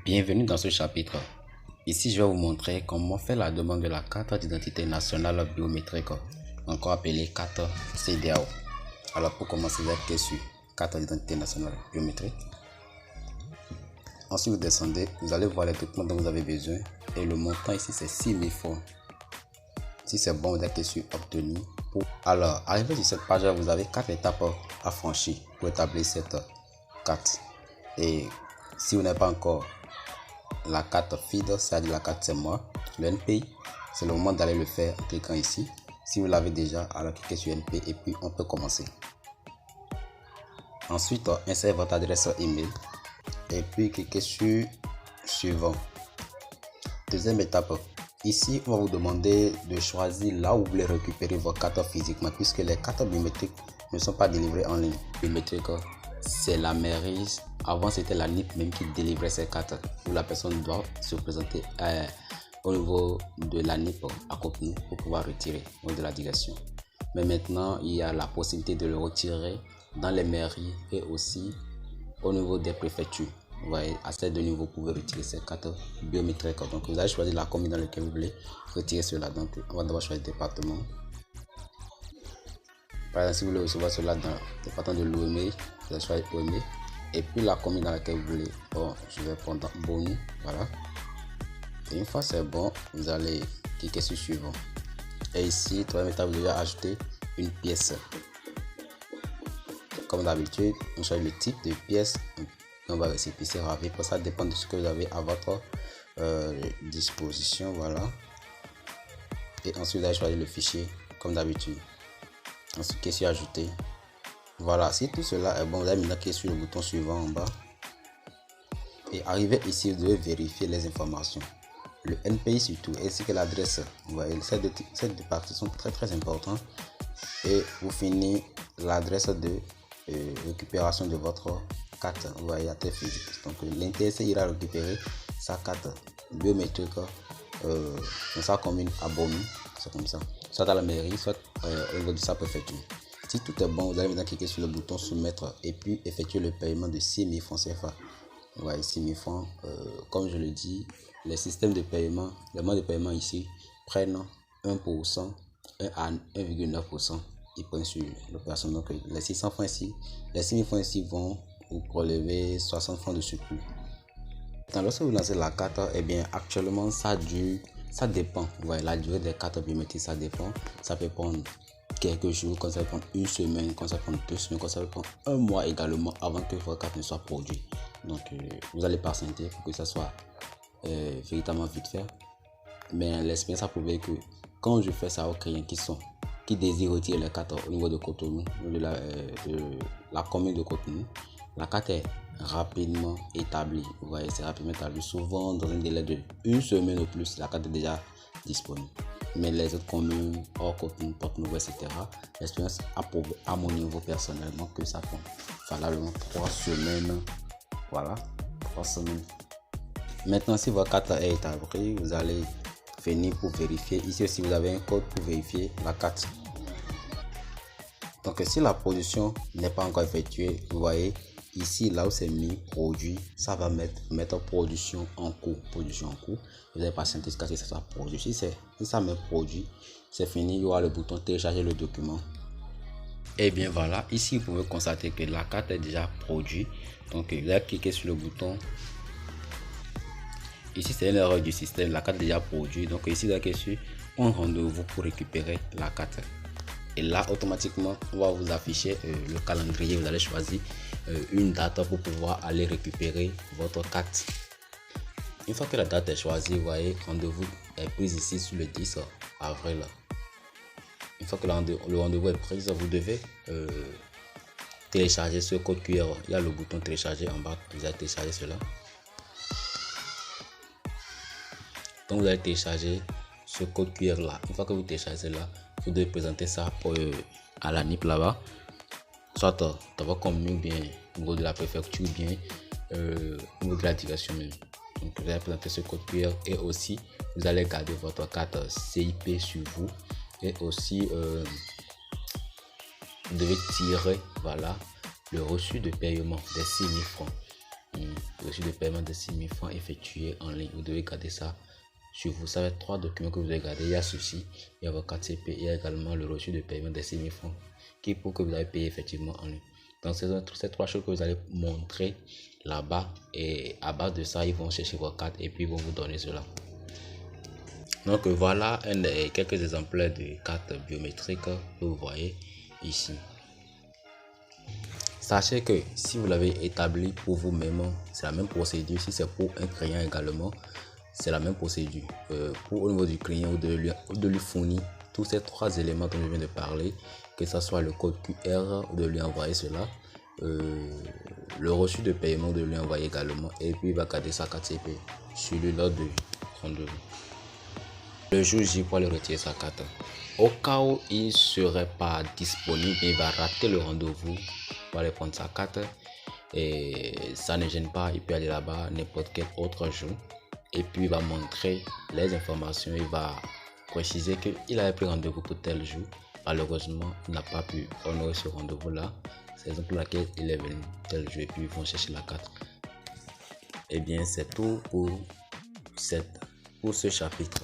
Bienvenue dans ce chapitre. Ici, je vais vous montrer comment faire la demande de la carte d'identité nationale biométrique, encore appelée carte CEDEAO. Alors pour commencer, vous cliquez sur carte d'identité nationale biométrique. Ensuite, vous descendez, vous allez voir les documents dont vous avez besoin et le montant ici c'est 6 000 francs. Si c'est bon, vous cliquez sur obtenir. Alors, arrivé sur cette page, vous avez 4 étapes à franchir pour établir cette carte. Et si vous n'avez pas encore la carte FIDO, c'est-à-dire la carte c'est moi, le NPI, c'est le moment d'aller le faire en cliquant ici. Si vous l'avez déjà, alors cliquez sur NPI et puis on peut commencer. Ensuite, insérez votre adresse email et puis cliquez sur suivant. Deuxième étape, ici on va vous demander de choisir là où vous voulez récupérer vos cartes physiquement, puisque les cartes biométriques ne sont pas délivrées en ligne. Biométrique, c'est la mairie. Avant c'était la NIP même qui délivrait ces cartes, où la personne doit se présenter au niveau de la NIP à Cotonou pour pouvoir retirer au niveau de la direction. Mais maintenant il y a la possibilité de le retirer dans les mairies et aussi au niveau des préfectures. Vous voyez, à ces deux niveaux, vous pouvez retirer ces cartes biométriques. Donc vous allez choisir la commune dans laquelle vous voulez retirer cela. Donc on va devoir choisir le département. Par exemple, si vous voulez recevoir cela dans le département de l'Ouémé, vous allez choisir Ouémé. Et puis la commune dans laquelle vous voulez. Bon, je vais prendre Boni. Voilà. Et une fois c'est bon, vous allez cliquer sur suivant. Et ici, troisième étape, vous devez ajouter une pièce. Comme d'habitude, on choisit le type de pièce. On va récépissé ravi. Pour ça dépend de ce que vous avez à votre disposition. Voilà. Et ensuite, vous allez choisir le fichier comme d'habitude. Ensuite, cliquez sur ajouter. Voilà, si tout cela est bon, vous allez maintenant cliquer sur le bouton suivant en bas. Et arrivé ici, vous devez vérifier les informations. Le NPI surtout, ainsi que l'adresse. Vous voyez, ces deux parties sont très importantes. Et vous finissez l'adresse de récupération de votre carte. Vous voyez, à tête physique. Donc l'intéressé ira récupérer sa carte biométrique dans sa commune à Boni. C'est comme ça. Soit à la mairie, soit au niveau de sa préfecture. Si tout est bon, vous allez maintenant cliquer sur le bouton soumettre et puis effectuer le paiement de 6 000 francs CFA. Vous voyez, 6 000 francs. Comme je le dis, les systèmes de paiement, les modes de paiement ici prennent 1%, 1 à 1,9%. Ils prennent sur l'opération. Donc les 600 francs ici, les 6 000 francs ici vont vous prélever 60 francs de surplus. Lorsque vous lancez la carte, eh bien actuellement ça dépend. Vous voyez, la durée des cartes biométriques, ça dépend. Ça peut prendre quelques jours, quand ça peut prendre une semaine, quand ça peut prendre 2 semaines, quand ça peut prendre un mois également avant que votre carte ne soit produite. Donc vous allez patienter pour que ça soit véritablement vite fait. Mais l'expérience a prouvé que quand je fais ça aux clients qui désirent retirer les cartes au niveau de Cotonou, de la commune de Cotonou, la carte est rapidement établie. Vous voyez, c'est rapidement établi. Souvent dans un délai de une semaine ou plus, la carte est déjà disponible. Mais les autres communes, hors Cotonou, Porte-Nouvelle, etc., l'expérience a prouvé à mon niveau personnellement que ça prend valablement 3 semaines. Voilà, 3 semaines. Maintenant, si votre carte est établie, vous allez venir pour vérifier. Ici aussi, vous avez un code pour vérifier la carte. Donc, si la production n'est pas encore effectuée, vous voyez, ici, là où c'est mis produit, ça va mettre production en cours. Production en cours. Vous allez patienter jusqu'à ce que ça soit produit. Si ça met produit, c'est fini. Il y aura le bouton télécharger le document. Et bien voilà, ici vous pouvez constater que la carte est déjà produite. Donc vous allez cliquer sur le bouton. Ici c'est une erreur du système, la carte est déjà produite. Donc ici vous allez cliquer sur un rendez-vous pour récupérer la carte. Et là automatiquement on va vous afficher le calendrier. Vous allez choisir une date pour pouvoir aller récupérer votre carte. Une fois que la date est choisie, vous voyez, rendez-vous est pris ici sur le 10 avril. Une fois que le rendez-vous est pris, vous devez télécharger ce code QR. Il y a le bouton télécharger en bas. Vous allez télécharger cela. Donc vous allez télécharger ce code QR là. Une fois que vous téléchargez cela, vous devez présenter ça à la NIP là-bas. Soit dans votre commune, bien au niveau de la préfecture, bien au niveau de la direction même. Donc vous allez présenter ce code QR et aussi vous allez garder votre carte CIP sur vous. Et aussi vous devez tirer voilà le reçu de paiement des 6 000 francs. reçu de paiement de 6 000 francs effectué en ligne. Vous devez garder ça sur vous. Ça va être 3 documents que vous devez garder. Il y a ceci, il y a votre carte CP, il y a également le reçu de paiement de 6 000 francs qui pour que vous avez payé effectivement en ligne. Donc ces 3 choses que vous allez montrer là-bas, et à base de ça, ils vont chercher vos cartes et puis ils vont vous donner cela. Donc voilà quelques exemplaires de cartes biométriques que vous voyez ici. Sachez que si vous l'avez établi pour vous-même, c'est la même procédure. Si c'est pour un client également, c'est la même procédure. Au niveau du client, vous devez lui fournir tous ces 3 éléments dont je viens de parler, que ce soit le code QR, de lui envoyer cela, le reçu de paiement de lui envoyer également, et puis il va garder sa carte CP sur lui lors de rendez-vous. Le jour J pour aller retirer sa carte. Au cas où il ne serait pas disponible, il va rater le rendez-vous pour aller prendre sa carte, et ça ne gêne pas, il peut aller là-bas n'importe quel autre jour et puis il va montrer les informations, il va préciser qu'il avait pris rendez-vous pour tel jour. Malheureusement, il n'a pas pu honorer ce rendez-vous là, c'est la raison pour laquelle il est venu tel jour, et puis ils vont chercher la carte. Et bien c'est tout pour ce chapitre.